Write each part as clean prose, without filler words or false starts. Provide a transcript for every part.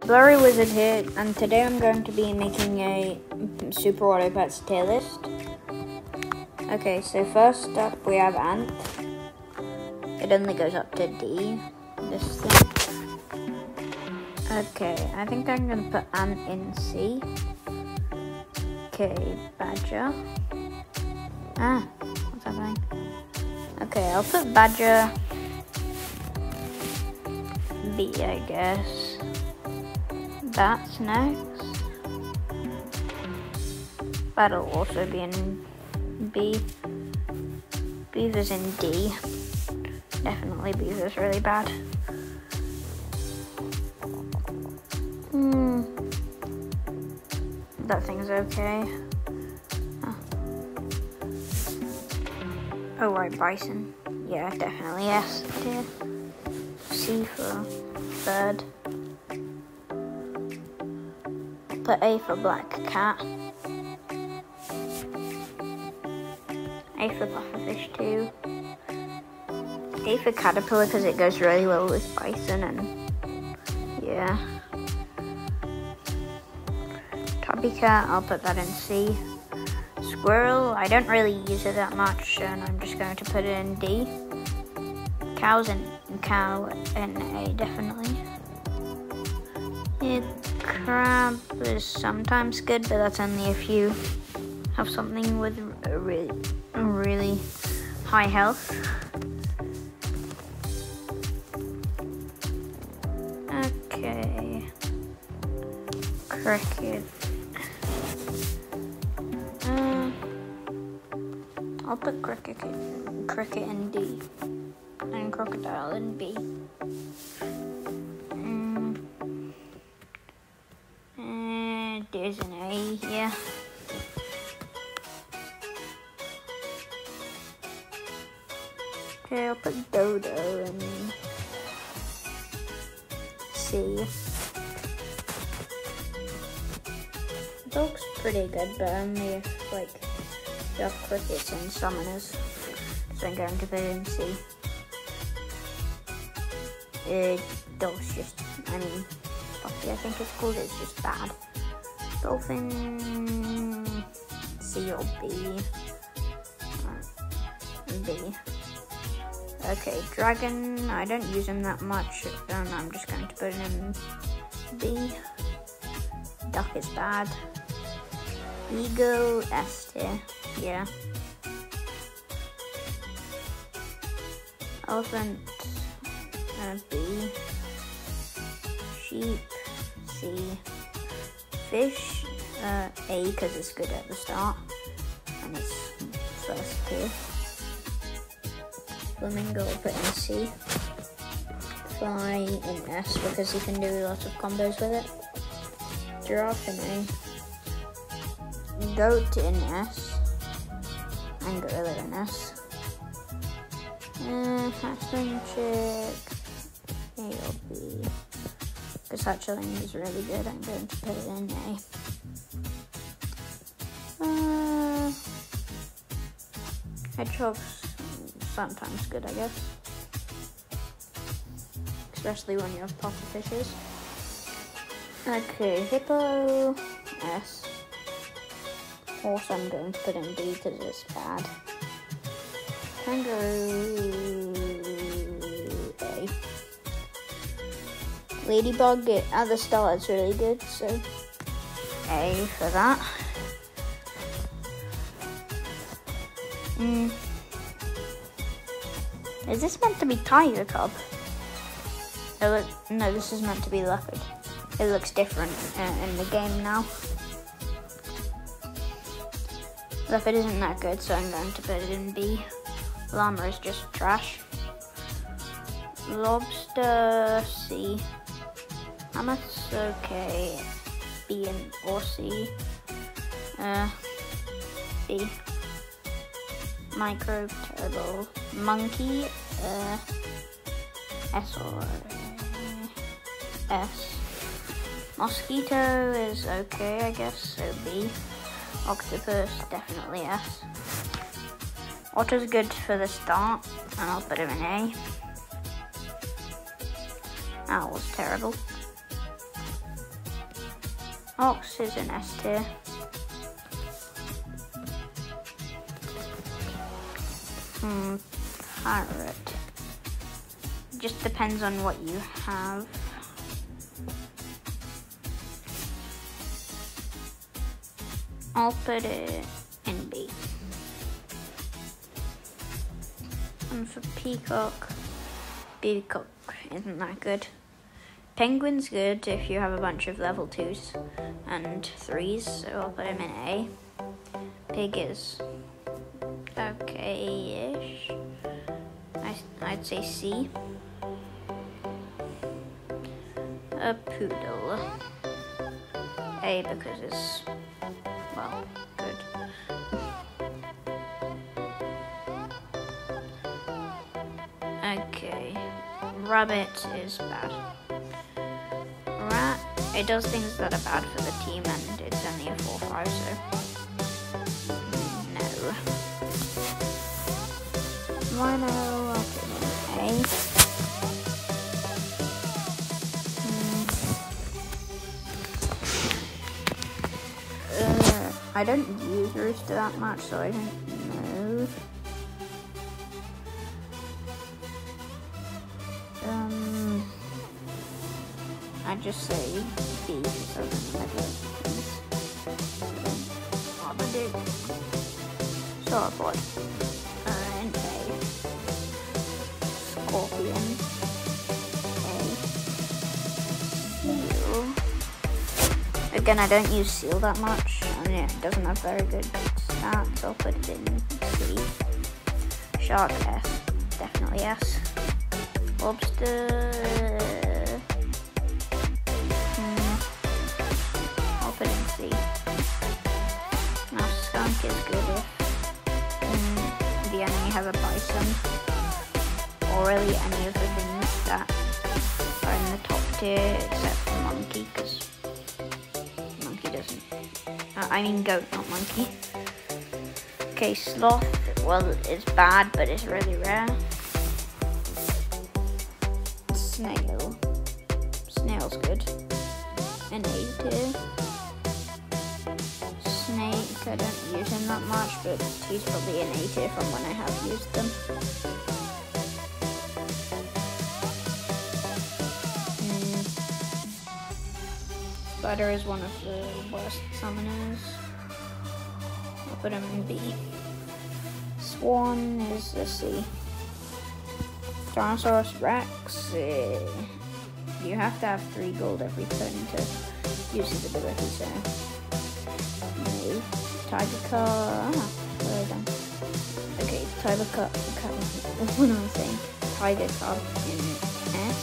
Blurry Wizard here, and today I'm going to be making a Super Auto Pets tier list. Okay, so first up we have Ant. It only goes up to D, this thing. Okay, I think I'm going to put Ant in C. Okay, Badger. What's happening? Okay, I'll put Badger B, I guess. That's next. That'll also be in B. Beaver's in D. Definitely Beaver's really bad. That thing's okay. Oh right, Bison. Yeah, definitely yes tier. C for third. Put A for Black Cat. A for Pufferfish too. A for Caterpillar because it goes really well with Bison and yeah. Tabby Cat, I'll put that in C. Squirrel, I don't really use it that much and I'm just going to put it in D. Cow in A definitely. Yeah, Crab is sometimes good, but that's only if you have something with a really high health. Okay. Cricket. I'll put cricket in D and crocodile in B. There's an A here. Okay, I'll put Dodo in C. Dog's pretty good, but only if you have crickets and summoners. So I'm going to put it in C. Dog's just, Puppy I think it's called, it's just bad. Dolphin, C or B. B. Okay, Dragon, I don't use him that much, and I'm just going to put him in B. Duck is bad. Eagle, S tier, yeah. Elephant, B. Sheep, C. Fish, A because it's good at the start and it's first tier. Flamingo I'll put in C. Fly in S because you can do lots of combos with it. Giraffe in A. Goat in S. And gorilla in S. Hatchling chick, A or B. Because hatchling is really good, I'm going to put it in A. Hedgehog's sometimes good, I guess. Especially when you have puffer fishes. Okay, hippo, S. Horse I'm going to put in D because it's bad. Kangaroo, A. Ladybug at the start is really good, so A for that. Is this meant to be tiger cub? No, this is meant to be leopard. It looks different in the game now. Leopard isn't that good, so I'm going to put it in B. Llama is just trash. Lobster, C. Mammoth's okay. B or C. B. Microbe, terrible. Monkey, S or S. Mosquito is okay, I guess, so B. Octopus, definitely S. Otter's good for the start, and I'll put him in A. Owl's terrible. Ox is an S tier. Parrot. Just depends on what you have. I'll put it in B. And for peacock, peacock isn't that good. Penguin's good if you have a bunch of level 2s and 3s, so I'll put him in A. Pig is okay-ish. I'd say C. A poodle. A because it's, well, good. Okay. Rabbit is bad. Rat, it does things that are bad for the team and it's only a 4-5, so no. Rhino, I'll put in A. I don't use Rooster that much, so I don't know. I'd just say B, so Sauropod. And A. Scorpion. A. Seal. Again, I don't use Seal that much. And it doesn't have very good stats. I'll put it in C. Shark S. Definitely S. Lobster. I'll put in C. Now skunk is good if the enemy has a bison. Or really any of the things that are in the top tier except for monkey, because monkey doesn't. I mean goat, not monkey. Okay, sloth, well, it's bad, but it's really rare. Snail. Snail's good. An A tier. Snake, I don't use him that much, but he's probably an A tier from when I have used them. Spider is one of the worst summoners. I'll put him in B. Swan is a C. Tyrannosaurus Rex, you have to have 3 gold every turn to use his ability, so no. Tiger Cub, what have I done? Okay, Tiger Cub, what am I saying? Tiger Cub in S.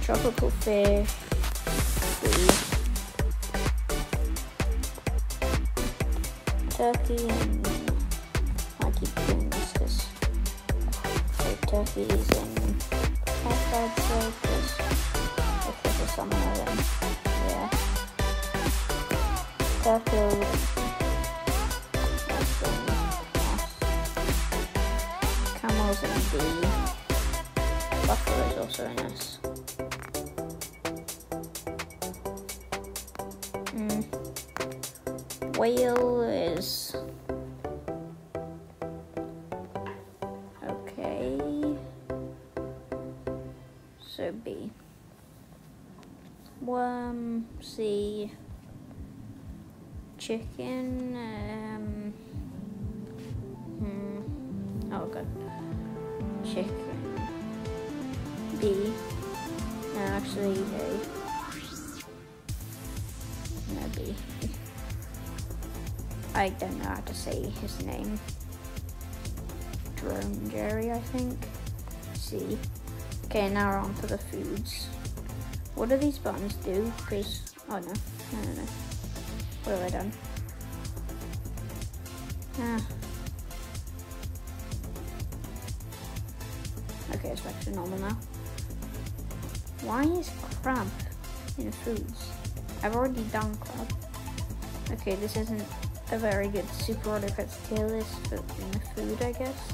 Tropical fish, B. Turkey, and I keep doing this because turkey is in F-bed, so if there's a summoner, then yeah. Turtle, that's in S. Camel's in B. Buffalo is also in S. Whale is okay, so B. Worm, C. Chicken, oh god, chicken, B. No, actually A. No, B. I don't know how to say his name. Drone Jerry, I think. C. Okay, now we're on to the foods. What do these buttons do? Because, oh no. What have I done? Okay, it's back to normal now. Why is crab in foods? I've already done crab. Okay, this isn't a very good Super Auto Pets tier list, but in the food, I guess.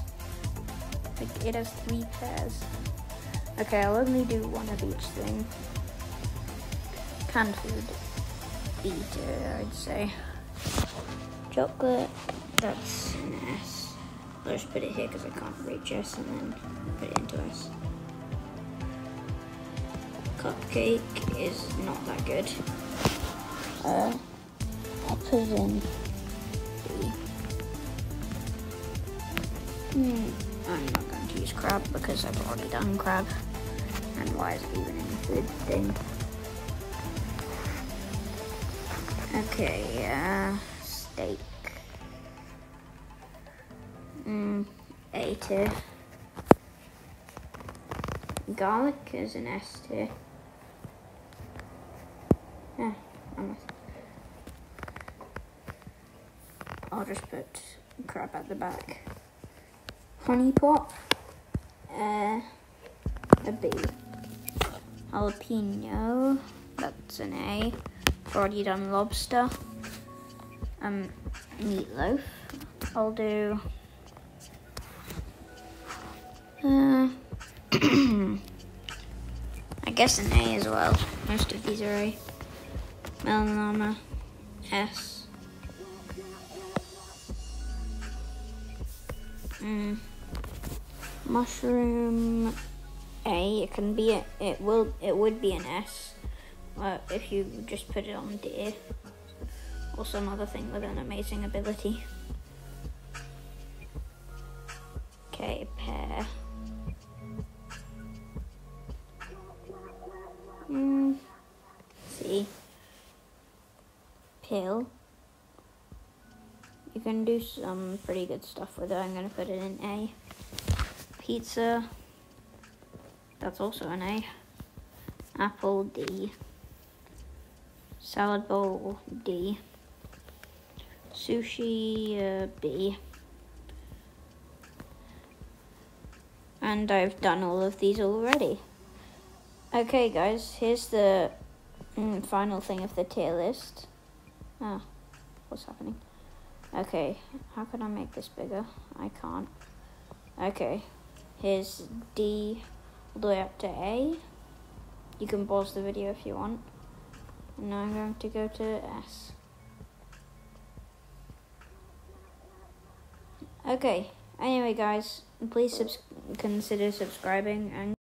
Like, it has 3 pairs. Okay, I'll only do one of each thing. Canned food eater, I'd say. Chocolate, that's an S. I'll just put it here because I can't reach S and then put it into S. Cupcake is not that good. I'll put it in B. I'm not going to use crab because I've already done crab. And why is it even in the food thing? Okay, steak. A tier. Garlic is an S tier. Yeah, I'll just put crab at the back. Honey pot, a B. Jalapeno, that's an A. I've already done lobster. Meatloaf, I'll do I guess an A as well. Most of these are A. Melanoma, S. Mushroom, A. It can be it would be an S if you just put it on D or some other thing with an amazing ability. Okay, pear. C. Pill. You can do some pretty good stuff with it. I'm going to put it in A. Pizza. That's also an A. Apple, D. Salad bowl, D. Sushi, B. And I've done all of these already. Okay guys, here's the final thing of the tier list. What's happening? Okay, how can I make this bigger? I can't. Okay, here's D all the way up to A. You can pause the video if you want. And now I'm going to go to S. Okay, anyway guys, please consider subscribing and